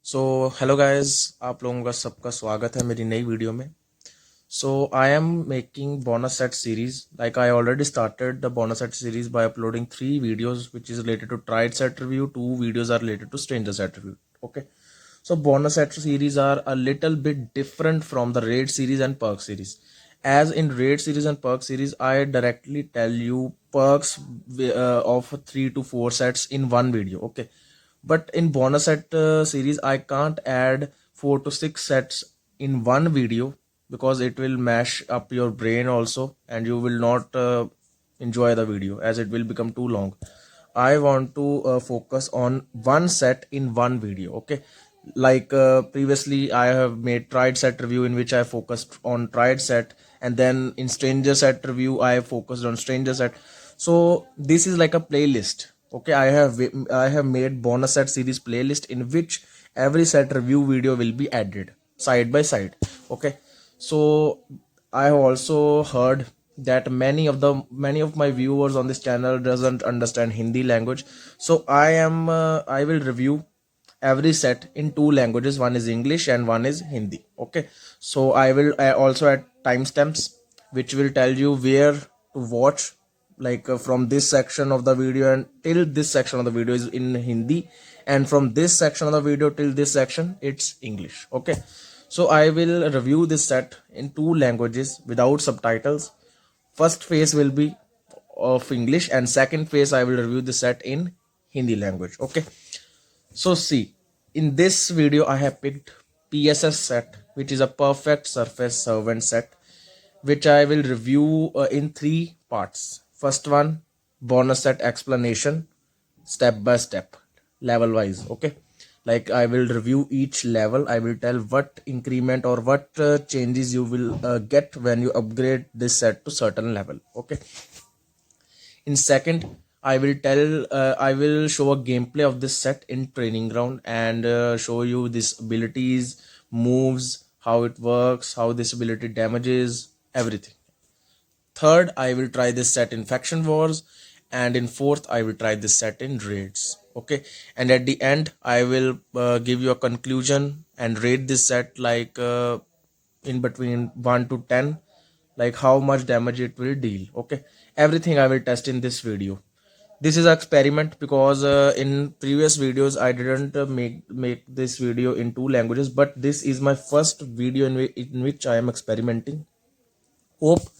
So hello guys, आप लोगों का सबका स्वागत है मेरी नई वीडियो में। So I am making bonus set series. Like I already started the bonus set series by uploading 3 videos which is related to tried set review. 2 videos are related to stranger set review. Okay, so bonus set series are a little bit different from the raid series and perk series. As in raid series and perk series, I directly tell you perks of 3 to 4 sets in one video. Okay, but in bonus set series I can't add 4 to 6 sets in one video because it will mash up your brain also, and you will not enjoy the video as it will become too long. I want to focus on one set in one video. Okay, like previously I have made tried set review in which I focused on tried set, and then in stranger set review I focused on stranger set. So this is like a playlist. Okay, I have made bonus set series playlist in which every set review video will be added side by side. Okay, so I have also heard that many of my viewers on this channel doesn't understand Hindi language. So I will review every set in 2 languages. One is English and one is Hindi. Okay, so I will also add timestamps which will tell you where to watch, like from this section of the video and till this section of the video is in Hindi, and from this section of the video till this section it's English. Okay, so I will review this set in 2 languages without subtitles. First phase will be of English and second phase I will review the set in Hindi language. Okay, so see, in this video I have picked PSS set, which is a perfect surface servant set, which I will review in 3 parts. First one, bonus set explanation, step by step, level wise. Okay, like I will review each level. I will tell what increment or what changes you will get when you upgrade this set to certain level. Okay, in second I will show a gameplay of this set in training ground and show you this abilities, moves, how it works, how this ability damages, everything. Third, I will try this set in faction wars, and in fourth I will try this set in raids. Okay, and at the end I will give you a conclusion and rate this set, like in between 1 to 10, like how much damage it will deal. Okay, everything I will test in this video. This is an experiment because in previous videos I didn't make this video in 2 languages, but this is my first video in which I am experimenting. Hope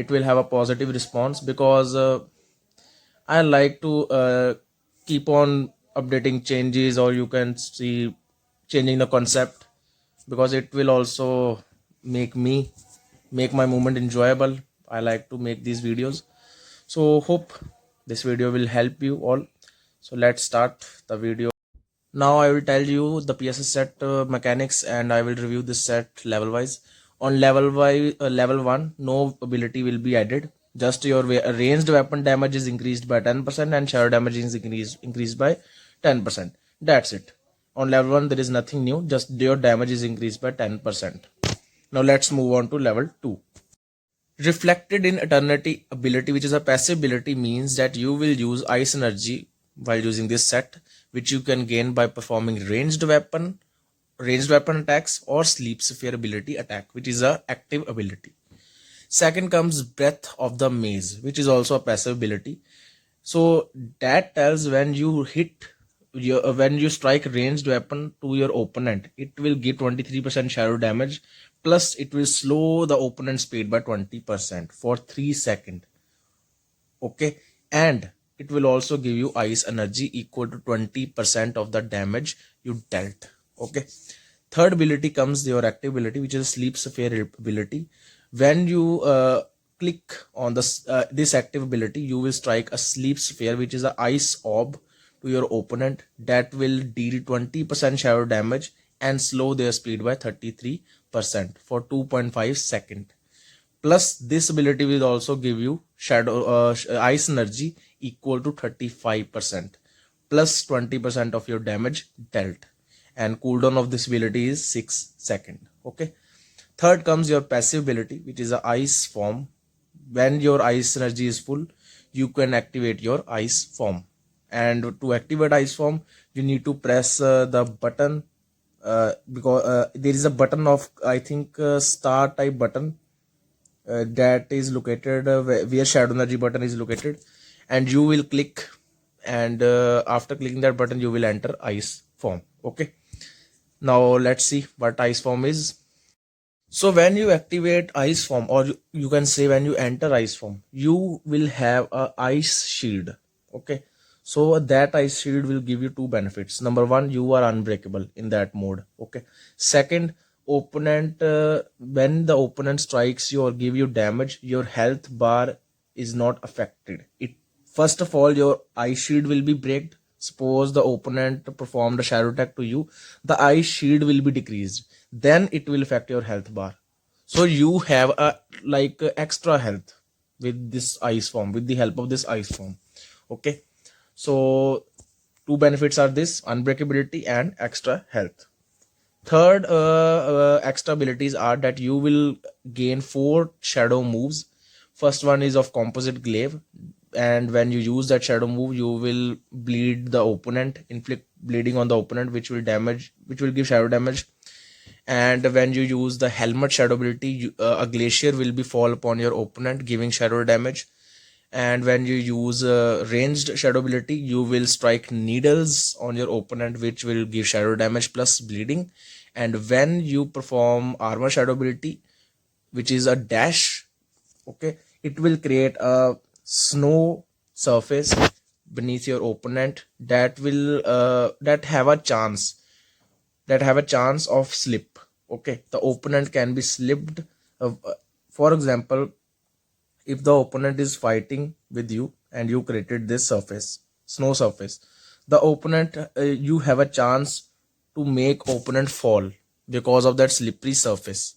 it will have a positive response because I like to keep on updating changes, or you can see changing the concept, because it will also make my movement enjoyable. I like to make these videos, so hope this video will help you all. So let's start the video. Now I will tell you the PSS set mechanics, and I will review this set level wise. On level 1, no ability will be added. Just your ranged weapon damage is increased by 10% and shadow damage is increased by 10%. That's it. On level 1 there is nothing new, just your damage is increased by 10%. Now let's move on to level 2. Reflected in Eternity ability, which is a passive ability, means that you will use ice energy while using this set, which you can gain by performing ranged weapon attacks or sleep sphere ability attack, which is a active ability. Second comes Breath of the Maze, which is also a passive ability. So that tells when you when you strike ranged weapon to your opponent, it will give 23% shadow damage, plus it will slow the opponent's speed by 20% for 3 seconds. Okay, and it will also give you ice energy equal to 20% of the damage you dealt. Okay, third ability comes your active ability, which is sleep sphere ability. When you click on this active ability, you will strike a sleep sphere, which is a ice orb, to your opponent that will deal 20% shadow damage and slow their speed by 33% for 2.5 seconds. Plus this ability will also give you ice energy equal to 35% plus 20% of your damage dealt, and cooldown of this ability is 6 seconds. Okay, third comes your passive ability, which is a ice form. When your ice energy is full, you can activate your ice form, and to activate ice form you need to press the button because there is a button of, I think, star type button that is located where shadow energy button is located, and you will click, and after clicking that button you will enter ice form. Okay, now let's see what ice form is. So when you activate ice form, or you can say when you enter ice form, you will have a ice shield. Okay, so that ice shield will give you two benefits. Number one, you are unbreakable in that mode. Okay, second, opponent when the opponent strikes you or give you damage, your health bar is not affected. It First of all, your ice shield will be breaked. Suppose the opponent performed a shadow attack to you, the ice shield will be decreased, then it will affect your health bar. So you have a extra health with this ice form, with the help of this ice form. Okay, so two benefits are this: unbreakability and extra health. Third extra abilities are that you will gain 4 shadow moves. First one is of composite glaive, and when you use that shadow move, you will bleed the opponent, inflict bleeding on the opponent, which will give shadow damage. And when you use the helmet shadow ability, a glacier will be fall upon your opponent, giving shadow damage. And when you use ranged shadow ability, you will strike needles on your opponent, which will give shadow damage plus bleeding. And when you perform armor shadow ability, which is a dash, okay, it will create a snow surface beneath your opponent that will that have a chance of slip. Okay, the opponent can be slipped. For example, if the opponent is fighting with you and you created this surface, snow surface, the opponent, you have a chance to make opponent fall because of that slippery surface.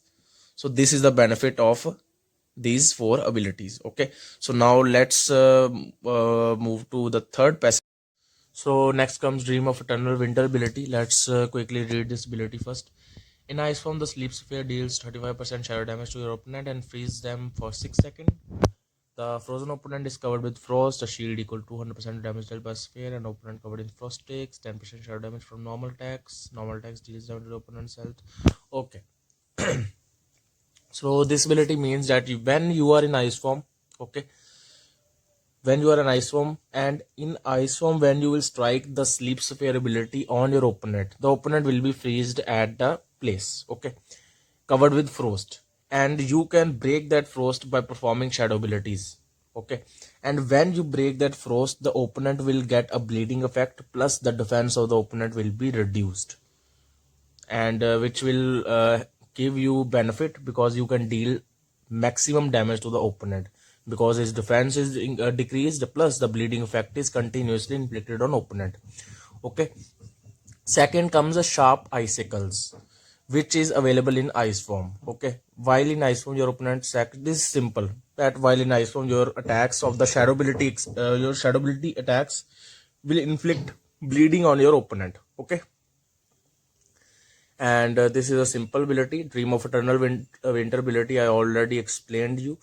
So this is the benefit of these 4 abilities. Okay, so now let's move to the third passive. So next comes Dream of Eternal Winter ability. Let's quickly read this ability first. In Ice Form, the Sleep Sphere deals 35% shadow damage to your opponent and frees them for 6 seconds. The frozen opponent is covered with frost. A shield equal to 200% damage dealt by sphere. An opponent covered in frost takes 10% shadow damage from normal attacks. Normal attacks deals damage to the opponent's health. Okay. So this ability means that when you are in ice form, okay, when you are in ice form, and in ice form, when you will strike the sleep sphere ability on your opponent, the opponent will be freezed at the place. Okay, covered with frost, and you can break that frost by performing shadow abilities. Okay, and when you break that frost, the opponent will get a bleeding effect, plus the defense of the opponent will be reduced, and which will give you benefit because you can deal maximum damage to the opponent because his defense is decreased, plus the bleeding effect is continuously inflicted on opponent. Okay, second comes a sharp icicles, which is available in ice form. Okay, while in ice form your opponent this is simple, that while in ice form your attacks of the shadow ability your shadow ability attacks will inflict bleeding on your opponent. Okay, and this is a simple ability. Dream of Eternal Winter ability I already explained you.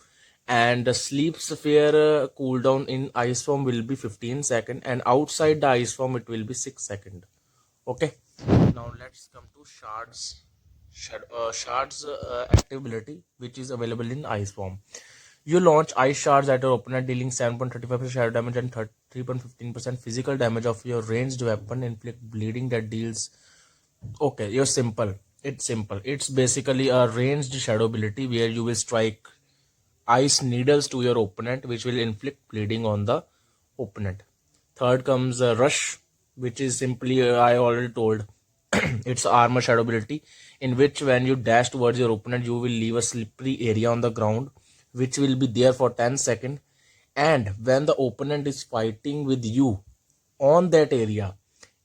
And the sleep sphere cooldown in ice form will be 15 seconds, and outside the ice form it will be 6 seconds. Okay, now let's come to shards active ability, which is available in ice form. You launch ice shards at your opponent, dealing 7.35% shadow damage and 3.15% physical damage of your ranged weapon. Inflict bleeding that deals. Okay, you're simple. It's simple. It's basically a ranged shadow ability where you will strike ice needles to your opponent, which will inflict bleeding on the opponent. Third comes Rush, which is simply, I already told, it's armor shadow ability, in which when you dash towards your opponent, you will leave a slippery area on the ground, which will be there for 10 seconds. And when the opponent is fighting with you on that area,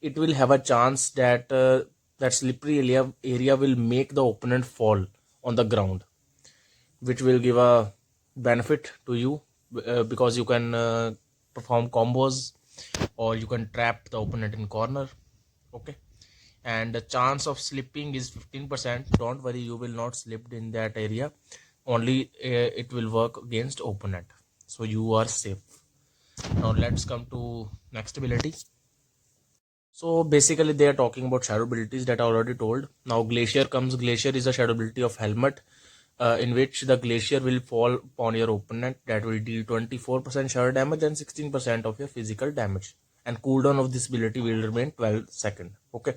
it will have a chance that that slippery area will make the opponent fall on the ground, which will give a benefit to you because you can perform combos, or you can trap the opponent in corner. Okay, and the chance of slipping is 15%. Don't worry, you will not slip in that area, only it will work against opponent, so you are safe. Now let's come to next ability. So basically they are talking about shadow abilities that I already told. Now glacier comes. Glacier is a shadow ability of helmet, in which the glacier will fall upon your opponent, that will deal 24% shadow damage and 16% of your physical damage, and cooldown of this ability will remain 12 seconds. Okay,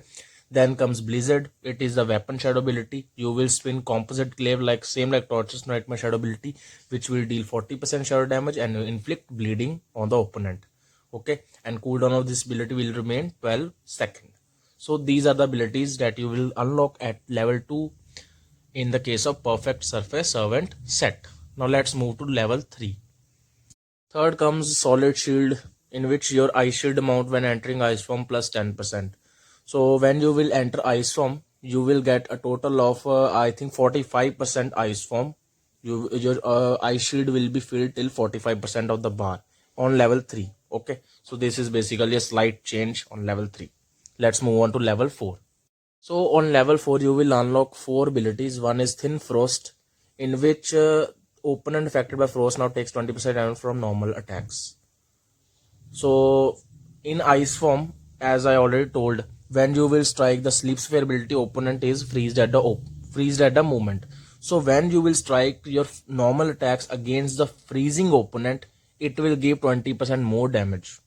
then comes blizzard. It is the weapon shadow ability. You will spin composite glaive like same like torches nightmare shadow ability, which will deal 40% shadow damage and inflict bleeding on the opponent. Okay, and cooldown of this ability will remain 12 seconds. So these are the abilities that you will unlock at level 2 in the case of perfect surface servant set. Now let's move to level 3. Third comes solid shield, in which your ice shield amount when entering ice form plus 10%. So when you will enter ice form, you will get a total of I think 45% ice form. Your ice shield will be filled till 45% of the bar on level 3. Okay, so this is basically a slight change on level 3. Let's move on to level 4. So on level 4 you will unlock 4 abilities. One is thin frost, in which opponent affected by frost now takes 20% damage from normal attacks. So in ice form, as I already told, when you will strike the sleep sphere ability, opponent is freezed at the moment. So when you will strike your normal attacks against the freezing opponent, it will give 20% more damage.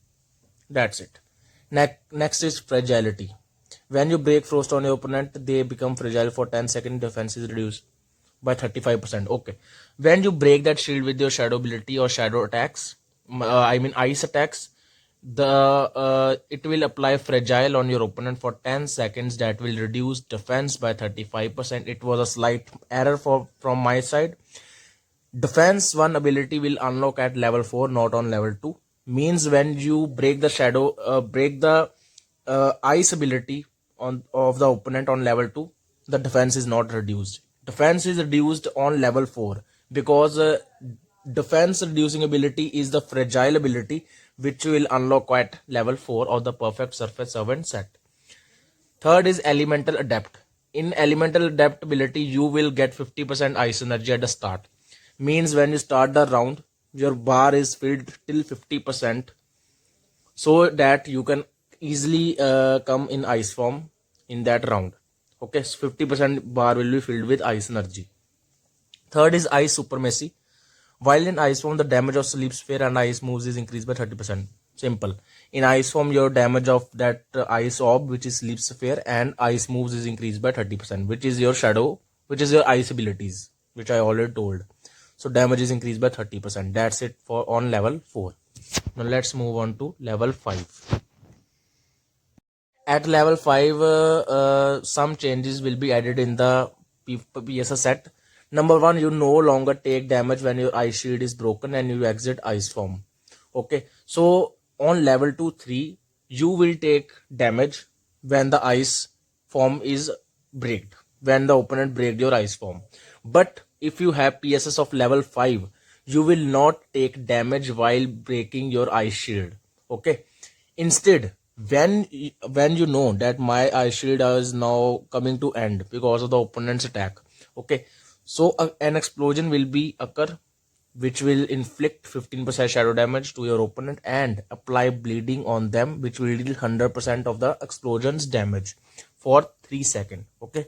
That's it. Next is fragility. When you break frost on your opponent, they become fragile for 10 seconds. Defense is reduced by 35%. Okay. When you break that shield with your shadow ability or shadow attacks, ice attacks, it will apply fragile on your opponent for 10 seconds. That will reduce defense by 35%. It was a slight error from my side. Defense 1 ability will unlock at level 4, not on level 2. Means when you break the ice ability of the opponent on level 2, the defense is not reduced. Defense is reduced on level 4 because defense reducing ability is the fragile ability, which will unlock at level 4 of the perfect surface servant set. Third is elemental adept. In elemental adept ability, you will get 50% ice energy at the start. Means when you start the round, your bar is filled till 50%, so that you can easily come in ice form in that round. Okay, so 50% bar will be filled with ice energy. Third is ice supremacy. While in ice form, the damage of sleep sphere and ice moves is increased by 30%. Simple. In ice form, your damage of that ice orb, which is sleep sphere, and ice moves is increased by 30%, which is your shadow, which is your ice abilities, which I already told. So damage is increased by 30%. That's it for on level 4. Now let's move on to level 5. At level 5, some changes will be added in the PSS set. Number 1, you no longer take damage when your ice shield is broken and you exit ice form. Okay, so on level 2, 3, you will take damage when the ice form is breaked, when the opponent break your ice form. But if you have PSS of level 5, you will not take damage while breaking your ice shield. Okay, instead, when you know that my ice shield is now coming to end because of the opponent's attack, okay, so an explosion will be occur, which will inflict 15% shadow damage to your opponent and apply bleeding on them, which will deal 100% of the explosion's damage for 3 seconds. Okay,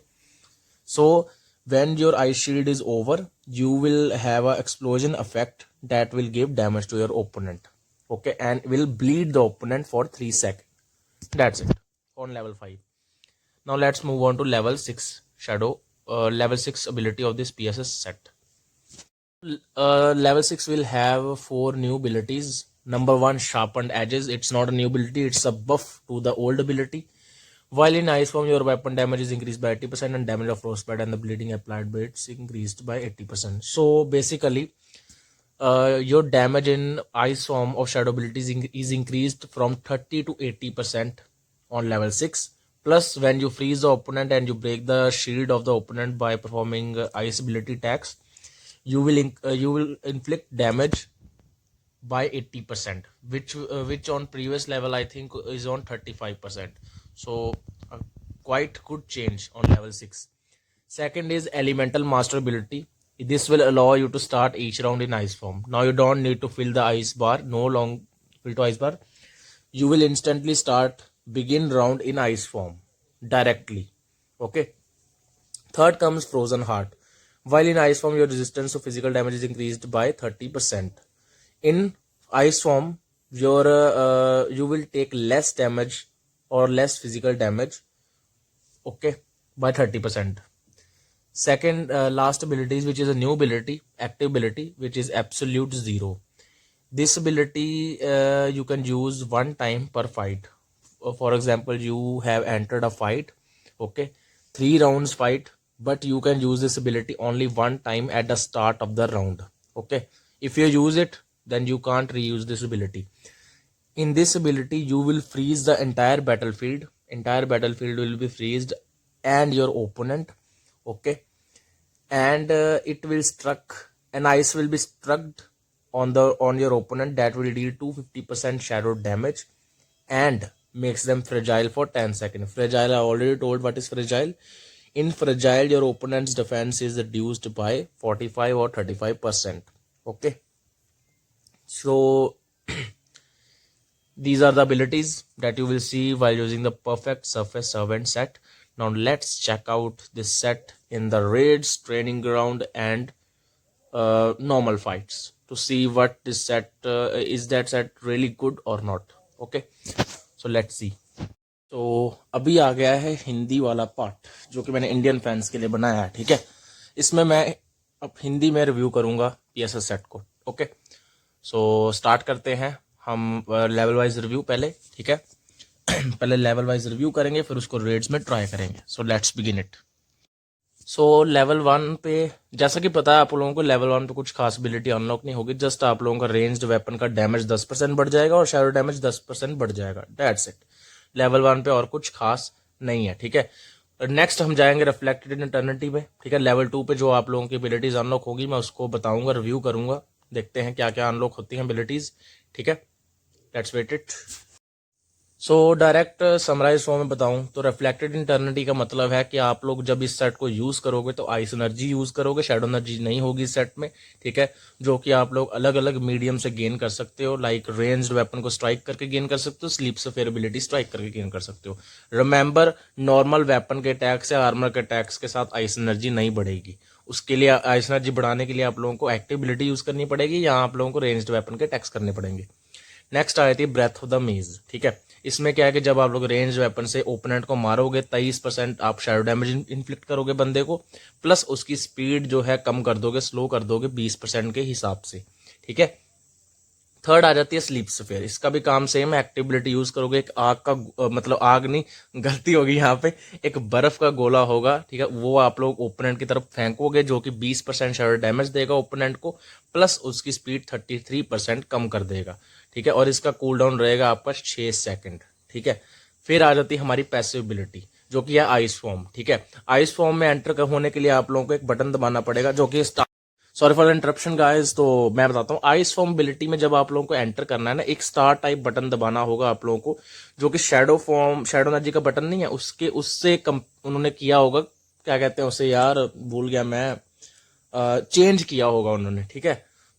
so when your ice shield is over, you will have an explosion effect that will give damage to your opponent. Okay, and will bleed the opponent for 3 seconds. That's it on level 5. Now let's move on to level 6 shadow, level 6 ability of this PSS set. Level 6 will have 4 new abilities. Number 1, sharpened edges. It's not a new ability, it's a buff to the old ability. While in ice form, your weapon damage is increased by 80% and damage of frostbite and the bleeding applied by it's increased by 80%. So basically, your damage in ice form of shadow abilities is increased from 30 to 80% on level 6. Plus, when you freeze the opponent and you break the shield of the opponent by performing ice ability attacks, you will inflict damage by 80%, which on previous level I think is on 35%. So quite good change on level 6. Second is elemental master ability. This will allow you to start each round in ice form. Now you don't need to fill the ice bar, no long fill to ice bar. You will instantly start begin round in ice form directly. Okay. Third comes frozen heart. While in ice form, your resistance to physical damage is increased by 30%. In ice form, you will take less damage or less physical damage, okay, by 30%. Second, last abilities, which is a new ability, active ability, which is absolute zero. This ability you can use one time per fight. For example, you have entered a fight, okay, 3 rounds fight, but you can use this ability only one time at the start of the round. Okay, if you use it, then you can't reuse this ability. In this ability, you will freeze the entire battlefield. Entire battlefield will be freezed, and your opponent, okay, and it will struck, an ice will be struck on your opponent, that will deal 250% shadow damage and makes them fragile for 10 seconds. Fragile, I already told what is fragile. In fragile, your opponent's defense is reduced by 45 or 35%. Okay, so these are the abilities that you will see while using the perfect surface servant set. Now let's check out this set in the raids, training ground, and normal fights to see what this set is that set really good or not. Okay, so let's see. तो अभी आ गया है हिंदी वाला part जो कि मैंने Indian fans के लिए बनाया है. ठीक है, इसमें मैं अब हिंदी में रिव्यू करूंगा पीएसएस सेट को. ओके, सो स्टार्ट करते हैं हम लेवल वाइज रिव्यू पहले. ठीक है, पहले लेवल वाइज रिव्यू करेंगे, फिर उसको रेड्स में ट्राई करेंगे. So let's begin it. So level 1 पे जैसा कि पता है आप लोगों को, लेवल 1 पे कुछ खास एबिलिटी अनलॉक नहीं होगी. जस्ट आप लोगों का रेंज्ड वेपन का डैमेज 10% बढ़ जाएगा और शैडो डैमेज 10% बढ़ जाएगा. That's it. लेवल 1 पे और कुछ खास नहीं है. ठीक है, नेक्स्ट हम जाएंगे रिफ्लेक्टेड इन इटर्निटी में. ठीक है, लेवल 2 पे जो आप लोगों की एबिलिटीज अनलॉक होगी मैं उसको बताऊंगा, रिव्यू करूंगा, देखते हैं क्या क्या अनलॉक होती हैं एबिलिटीज. ठीक है, let's wait it. So direct summarize form में बताऊं तो रिफ्लेक्टेड इंटर्निटी का मतलब है कि आप लोग जब इस सेट को यूज करोगे तो आइस एनर्जी यूज करोगे, शैडो एनर्जी नहीं होगी इस सेट में. ठीक है, जो कि आप लोग अलग अलग मीडियम से गेन कर सकते हो. लाइक रेंज्ड वेपन को स्ट्राइक करके गेन कर सकते हो, स्लीप स्फीयर एबिलिटी स्ट्राइक करके गेन कर सकते हो. रिमेंबर, नॉर्मल वेपन के अटैक्स या आर्मर के अटैक्स के साथ आइस एनर्जी नहीं बढ़ेगी. उसके लिए आइस एनर्जी बढ़ाने के लिए आप लोगों को एक्टिव एबिलिटी यूज करनी पड़ेगी या आप लोगों को रेंज्ड वेपन के अटैक्स करने पड़ेंगे. नेक्स्ट आ जाती है ब्रेथ ऑफ द मेज. ठीक है, इसमें क्या है कि जब आप लोग रेंज वेपन से ओपोनेंट को मारोगे 23% आप शैडो डैमेज इन्फ्लिक्ट करोगे बंदे को, प्लस उसकी स्पीड जो है कम कर दोगे, स्लो कर दोगे 20% के हिसाब से. ठीक है, थर्ड आ जाती है स्लीप स्फीयर. इसका भी काम सेम है, एक्टिविटी यूज करोगे. एक आग का मतलब आग नहीं, गलती होगी यहाँ पे, एक बर्फ का गोला होगा. ठीक है, वो आप लोग ओपोनेंट की तरफ फेंकोगे जो कि 20% शैडो डैमेज देगा ओपोनेंट को, प्लस उसकी स्पीड 33% कम कर देगा. ठीक है, और इसका कूल डाउन रहेगा आपका 6 सेकंड. ठीक है, फिर आ जाती है हमारी पैसिव एबिलिटी जो कि है आइस फॉर्म. ठीक है, आइस फॉर्म में एंटर होने के लिए आप लोगों को एक बटन दबाना पड़ेगा जो कि सॉरी फॉर इंटरप्शन गाइस. तो मैं बताता हूँ, आइस फॉर्म एबिलिटी में जब आप लोगों को एंटर करना है ना, एक स्टार टाइप बटन दबाना होगा आप लोगों को, जो कि शैडो फॉर्म, शैडो एनर्जी का बटन नहीं है, उससे उन्होंने किया होगा, क्या कहते हैं उसे यार, भूल गया मैं, चेंज किया होगा उन्होंने. ठीक है,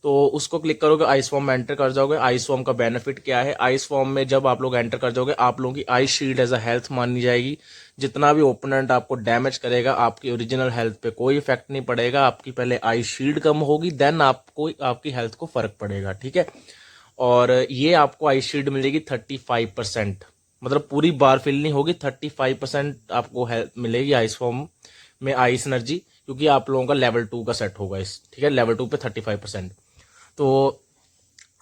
तो उसको क्लिक करोगे, आइस फॉर्म में एंटर कर जाओगे. आइस फॉर्म का बेनिफिट क्या है, आइस फॉर्म में जब आप लोग एंटर कर जाओगे आप लोगों की ice shield as a health मानी जाएगी. जितना भी ओपोनेंट आपको डैमेज करेगा आपकी ओरिजिनल हेल्थ पे कोई इफेक्ट नहीं पड़ेगा. आपकी पहले आइस शील्ड कम होगी, देन आपको आपकी हेल्थ को फर्क पड़ेगा. ठीक है, और ये आपको आइस शील्ड मिलेगी 35%, मतलब पूरी बार फिल नहीं होगी, 35% आपको हेल्थ मिलेगी आइस फॉर्म में आइस एनर्जी, क्योंकि आप लोगों का लेवल 2 का सेट होगा इस. ठीक है, लेवल 2 पे 35%. तो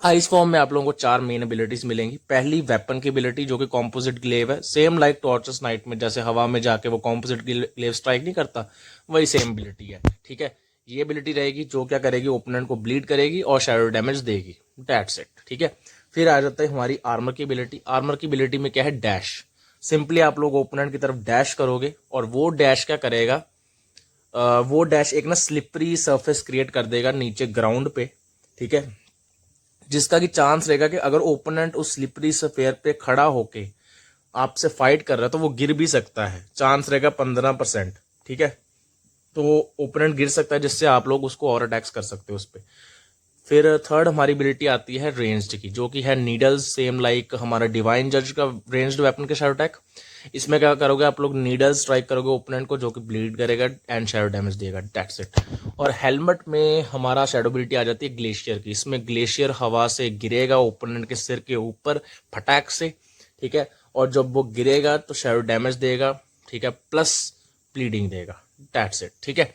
आइस फॉर्म में आप लोगों को 4 मेन एबिलिटीज मिलेंगी. पहली वेपन की एबिलिटी जो कि कॉम्पोजिट ग्लेव है, सेम लाइक टॉर्चस नाइट में जैसे हवा में जाके वो कॉम्पोजिट ग्लेव स्ट्राइक नहीं करता, वही सेम एबिलिटी है. ठीक है, ये एबिलिटी रहेगी जो क्या करेगी, ओपोनेंट को ब्लीड करेगी और शैडो डैमेज देगी. That's it. ठीक है, फिर आ जाता है हमारी आर्मर की एबिलिटी. आर्मर की एबिलिटी में क्या है, डैश. सिंपली आप लोग ओपोनेंट की तरफ डैश करोगे और वो डैश क्या करेगा, वो डैश एक ना स्लिपरी सरफेस क्रिएट कर देगा नीचे ग्राउंड पे. ठीक है, जिसका कि चांस रहेगा कि अगर ओपोनेंट उस स्लिपरी स्फीयर पे खड़ा होके आपसे फाइट कर रहा है तो वो गिर भी सकता है. चांस रहेगा 15%. ठीक है, तो ओपोनेंट गिर सकता है जिससे आप लोग उसको और अटैक्स कर सकते हो उस पर. फिर थर्ड हमारी एबिलिटी आती है रेंज्ड की, जो कि है नीडल्स, सेम लाइक हमारा डिवाइन जज का रेंज्ड वेपन के शैडो अटैक। इसमें क्या करोगे आप लोग, नीडल स्ट्राइक करोगे ओपोनेंट को, जो कि ब्लीड करेगा एंड शैडो डैमेज देगा, दैट्स इट। और हेलमेट में हमारा शैडो एबिलिटी आ जाती है ग्लेशियर की। इसमें ग्लेशियर हवा से गिरेगा ओपोनेंट के सिर के ऊपर फटाक से, ठीक है, और जब वो गिरेगा तो शैडो डैमेज देगा, ठीक है, प्लस ब्लीडिंग देगा, दैट्स इट, ठीक है।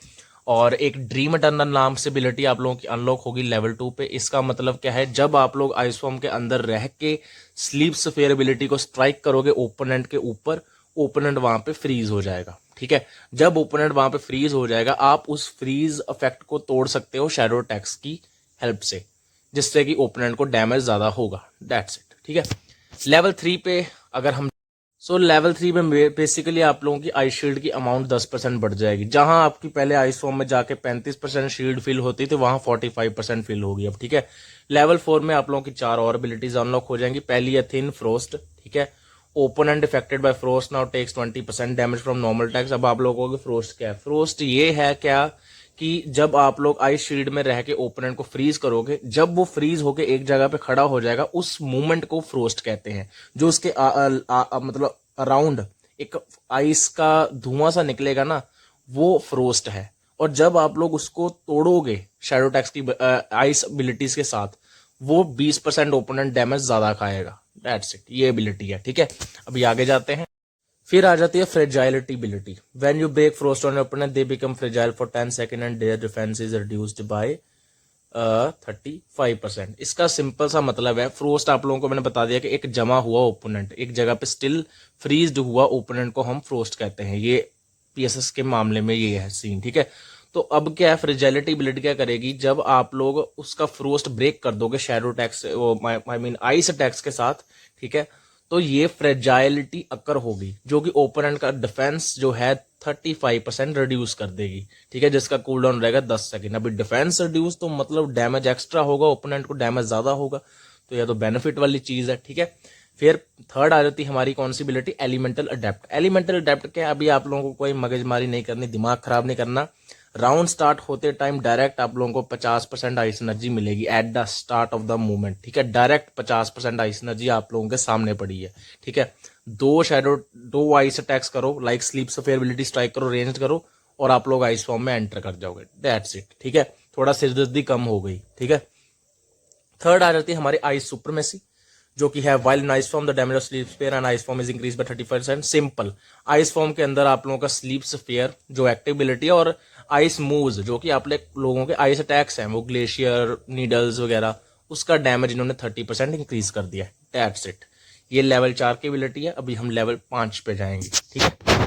और एक ड्रीम इटर्नल नाम से एबिलिटी आप लोगों की अनलॉक होगी लेवल 2 पे। इसका मतलब क्या है, जब आप लोग आइस फॉर्म के अंदर रह के स्लीप स्फीयर एबिलिटी को स्ट्राइक करोगे ओपोनेंट के ऊपर, ओपोनेंट वहां पे फ्रीज हो जाएगा, ठीक है। जब ओपोनेंट वहां पे फ्रीज हो जाएगा, आप उस फ्रीज इफेक्ट को तोड़ सकते हो शैडो अटैक्स की हेल्प से, जिससे कि ओपोनेंट को डैमेज ज्यादा होगा, दैट्स इट, ठीक है। लेवल 3 पे अगर हम लेवल 3 में बेसिकली आप लोगों की आई शील्ड की अमाउंट 10% बढ़ जाएगी। जहां आपकी पहले आइस फॉर्म में जाके 35% शील्ड फिल होती थी, वहां 45% फिल होगी अब, ठीक है। लेवल 4 में आप लोगों की 4 और एबिलिटीज अनलॉक हो जाएंगी। पहली है थिन फ्रोस्ट, ठीक है। Opponent affected by frost now takes 20% damage from normal attacks. अब आप लोगों को फ्रोस्ट क्या है, फ्रोस्ट ये है क्या कि जब आप लोग आइस शील्ड में रह के ओपोनेंट को फ्रीज करोगे, जब वो फ्रीज होके एक जगह पे खड़ा हो जाएगा, उस मूवमेंट को फ्रोस्ट कहते हैं। जो उसके मतलब अराउंड एक आइस का धुआं सा निकलेगा ना, वो फ्रोस्ट है। और जब आप लोग उसको तोड़ोगे शैडो टैक्स की आइस एबिलिटीज के साथ, वो 20% ओपोनेंट डैमेज ज्यादा खाएगा, दैट्स इट, ये एबिलिटी है, ठीक है। अभी आगे जाते हैं। फिर आ जाती है fragility ability. When you break frost on opponent, they become fragile for 10 second and their defence is reduced by 35%। इसका सिंपल सा मतलब है, फ्रोस्ट आप लोगों को मैंने बता दिया कि एक जमा हुआ ओपोनेंट, एक जगह पे स्टिल फ्रीज्ड हुआ ओपोनेंट को हम फ्रोस्ट कहते हैं। ये पीएसएस के मामले में ये है सीन, ठीक है। तो अब क्या है, फ्रेजाइलिटी एबिलिटी क्या करेगी, जब आप लोग उसका फ्रोस्ट ब्रेक कर दोगे shadow attacks, I mean ice attacks के साथ, ठीक है, तो ये फ्रेजाइलिटी अकर होगी, जो कि ओपोनेंट का डिफेंस जो है 35% रिड्यूस कर देगी, ठीक है, जिसका कूल डाउन रहेगा 10 सेकंड। अभी डिफेंस रिड्यूस तो मतलब डैमेज एक्स्ट्रा होगा, ओपोनेंट को डैमेज ज्यादा होगा, तो यह तो बेनिफिट वाली चीज है, ठीक है। फिर थर्ड आ जाती है हमारी कौन सी ability, elemental adept. Elemental adept क्या, अभी आप लोगों को कोई मगजमारी नहीं करनी, दिमाग खराब नहीं करना। राउंड स्टार्ट होते टाइम डायरेक्ट आप लोगों को 50% आइस एनर्जी मिलेगी at the start of the movement, ठीक है। डायरेक्ट 50% आइस एनर्जी आप लोगों के सामने पड़ी है, ठीक है। दो आइस अटैक्स करो, like sleep sphere ability strike करो, रेंज करो, और आप लोग आइस फॉर्म में एंटर कर जाओगे, दैट्स इट, ठीक है। थोड़ा सिरदर्दी कम हो गई, ठीक है। थर्ड आ जाती है हमारी आइस सुप्रीमेसी, जो कि है while in ice form the damage of sleep sphere and ice form is increase by 30%। Simple, ice form के अंदर आप लोगों का स्लीप स्फीयर जो एक्टिव एबिलिटी है, और आइस मूव्स जो कि आप लोगों के आइस अटैक्स हैं, वो ग्लेशियर, नीडल्स वगैरह, उसका डैमेज इन्होंने 30% इंक्रीज कर दिया है, दैट्स इट। ये लेवल 4 की एबिलिटी है। अभी हम लेवल 5 पे जाएंगे, ठीक है।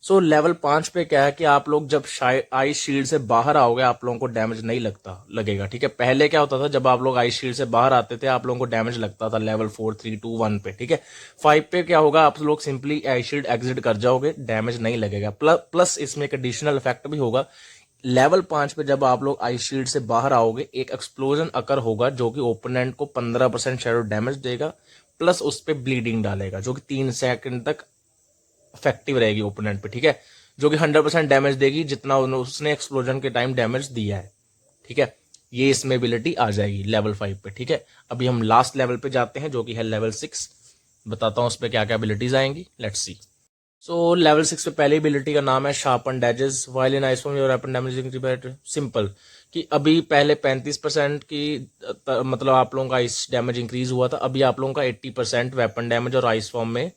लेवल 5 पे क्या है कि आप लोग जब आइस शील्ड से बाहर आओगे, आप लोगों को डैमेज नहीं लगेगा, ठीक है। पहले क्या होता था, जब आप लोग आइस शील्ड से बाहर आते थे, आप लोगों को डैमेज लगता था लेवल 4, 3, 2, 1 पे, ठीक है। 5 पे क्या होगा, आप लोग सिंपली आइस शील्ड एग्जिट कर जाओगे, डैमेज नहीं लगेगा। प्लस इसमें एक एडिशनल इफेक्ट भी होगा। लेवल 5 पे जब आप लोग आइस शील्ड से बाहर आओगे, एक एक्सप्लोजन अकर होगा, जो कि ओपोनेंट को 15% शैडो डैमेज देगा, प्लस उस पर ब्लीडिंग डालेगा, जो कि 3 सेकंड तक इफेक्टिव रहेगी ओपोनेंट पे, ठीक है। जो कि 100% डैमेज देगी, जितना उसने एक्सप्लोजन के टाइम डैमेज दिया है, ठीक है। ये इसमें एबिलिटी आ जाएगी लेवल 5 पे, ठीक है। अभी हम लास्ट लेवल पे जाते हैं, जो कि है लेवल 6। बताता हूं उस पर क्या क्या एबिलिटीज आएंगी, लेट्स सी। लेवल 6 पे पहली एबिलिटी का नाम है sharpen edges while in ice form your weapon damage. Simple कि अभी पहले 35% की मतलब आप लोगों का आइस डैमेज इंक्रीज हुआ था, अभी आप लोगों का 80% वेपन डैमेज और आइस फॉर्म में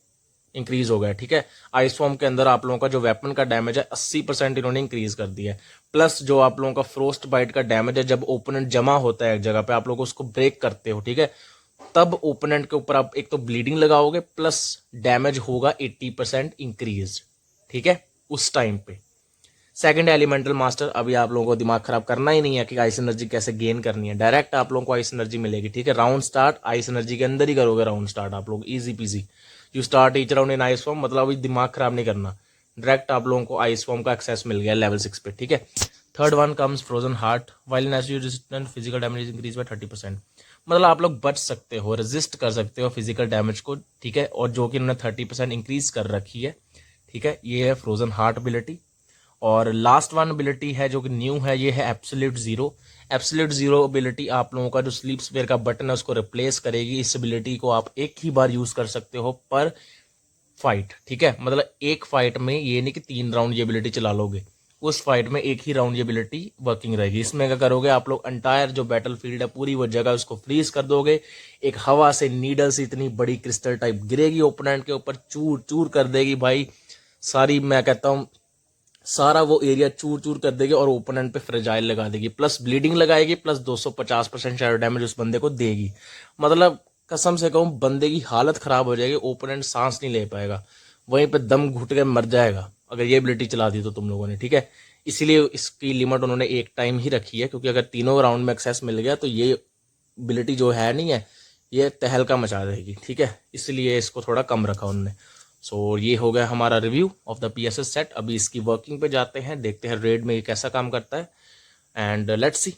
इंक्रीज हो गया, ठीक है। आइस फॉर्म के अंदर आप लोगों का जो वेपन का डैमेज है 80% इन्होंने इंक्रीज कर दिया है। प्लस जो आप लोगों का फ्रोस्ट बाइट का डैमेज है, जब ओपोनेंट जमा होता है एक जगह पे, आप लोग उसको ब्रेक करते हो, ठीक है, तब ओपोनेंट के ऊपर आप एक तो ब्लीडिंग लगाओगे, प्लस डैमेज होगा 80% इंक्रीज, ठीक है, उस टाइम पे। सेकंड एलिमेंटल मास्टर, अभी आप लोगों को दिमाग खराब करना ही नहीं है कि आइस एनर्जी कैसे गेन करनी है, डायरेक्ट आप लोगों को आइस एनर्जी मिलेगी, ठीक है। राउंड स्टार्ट आइस एनर्जी के अंदर ही करोगे, राउंड स्टार्ट आप लोग easy PG. You start each round in ice form, मतलब अभी दिमाग खराब नहीं करना, डायरेक्ट आप लोगों को आइस फॉर्म का एक्सेस मिल गया लेवल 6 पे, ठीक है। Third one comes frozen heart while in ice you resistant physical damage increase by 30%। मतलब आप लोग बच सकते हो, रेजिस्ट कर सकते हो फिजिकल डैमेज को, ठीक है, और जो कि उन्होंने 30% इंक्रीज कर रखी है, ठीक है। ये है फ्रोजन हार्ट एबिलिटी। और लास्ट वन एबिलिटी है जो कि न्यू है, ये है absolute zero. Absolute zero ability आप लोगों का जो स्लीप स्पेयर का बटन है उसको रिप्लेस करेगी। इस एबिलिटी को आप एक ही बार यूज कर सकते हो पर फाइट, ठीक है। मतलब एक फाइट में, ये नहीं कि 3 राउंड ये एबिलिटी चला लोगे, उस फाइट में एक ही राउंड ये एबिलिटी वर्किंग रहेगी। इसमें क्या करोगे आप लोग, अंटायर जो बैटल फील्ड है पूरी वो जगह उसको फ्रीज कर दोगे। एक हवा से नीडल से इतनी बड़ी क्रिस्टल टाइप गिरेगी ओपोनेंट के ऊपर, चूर चूर कर देगी भाई सारी, मैं कहता हूं सारा वो एरिया चूर चूर कर देगी और ओपोनेंट पे फ्रेजाइल लगा देगी, प्लस ब्लीडिंग लगाएगी, प्लस 250% शैडो डैमेज उस बंदे को देगी। मतलब कसम से कहूं बंदे की हालत खराब हो जाएगी, ओपोनेंट सांस नहीं ले पाएगा, वहीं पे दम घुट के मर जाएगा अगर ये एबिलिटी चला दी तो तुम लोगों ने, ठीक है। इसीलिए इसकी लिमिट उन्होंने एक टाइम ही रखी है, क्योंकि अगर तीनों राउंड में एक्सेस मिल गया तो ये एबिलिटी जो है नहीं है, ये तहलका मचा देगी, ठीक है। इसलिए इसको थोड़ा कम रखा उन्होंने। सो ये हो गया हमारा review of the PSS set. अभी इसकी वर्किंग पे जाते हैं, देखते हैं रेड में ये कैसा काम करता है, एंड लेट्स सी।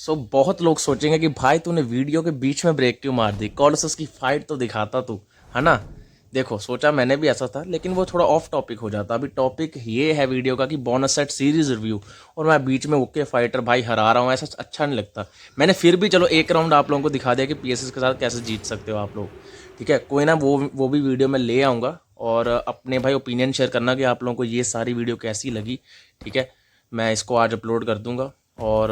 सो बहुत लोग सोचेंगे कि भाई तूने वीडियो के बीच में ब्रेक क्यों मार दी, कोलोसस की फाइट तो दिखाता तू, है ना। देखो सोचा मैंने भी ऐसा था, लेकिन वो थोड़ा ऑफ टॉपिक हो जाता। अभी टॉपिक ये है वीडियो का कि बोनस सेट सीरीज रिव्यू, और मैं बीच में ओके फाइटर भाई हरा रहा हूँ, ऐसा अच्छा नहीं लगता। मैंने फिर भी चलो एक राउंड आप लोगों को दिखा दिया कि पीएसएस के साथ कैसे जीत सकते हो आप लोग। ठीक है, कोई ना, वो भी वीडियो में ले आऊँगा, और अपने भाई ओपिनियन शेयर करना कि आप लोगों को ये सारी वीडियो कैसी लगी। ठीक है, मैं इसको आज अपलोड कर दूंगा। और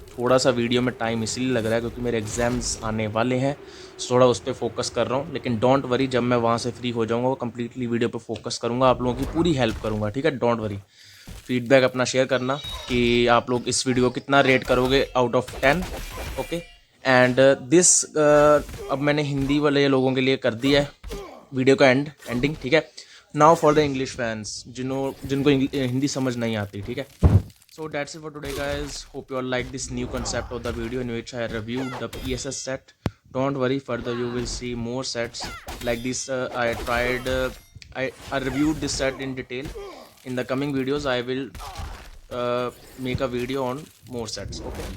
थोड़ा सा वीडियो में टाइम इसीलिए लग रहा है क्योंकि मेरे एग्ज़ाम्स आने वाले हैं, थोड़ा उस पर फोकस कर रहा हूँ। लेकिन डोंट वरी, जब मैं वहाँ से फ्री हो जाऊँगा वो कम्प्लीटली वीडियो पे फोकस करूँगा, आप लोगों की पूरी हेल्प करूँगा। ठीक है, डोंट वरी। फीडबैक अपना शेयर करना कि आप लोग इस वीडियो को कितना रेट करोगे out of 10। Okay, and this अब मैंने हिंदी वाले लोगों के लिए कर दिया है वीडियो का एंडिंग। ठीक है, now for the English fans जिनको हिंदी समझ नहीं आती। ठीक है, so that's it for today guys, hope you all like this new concept of the video in which I reviewed the PSS set. Don't worry, further you will see more sets like this. I reviewed this set in detail. In the coming videos I will make a video on more sets. Okay,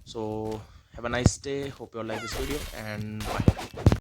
so have a nice day, hope you all like this video, and bye.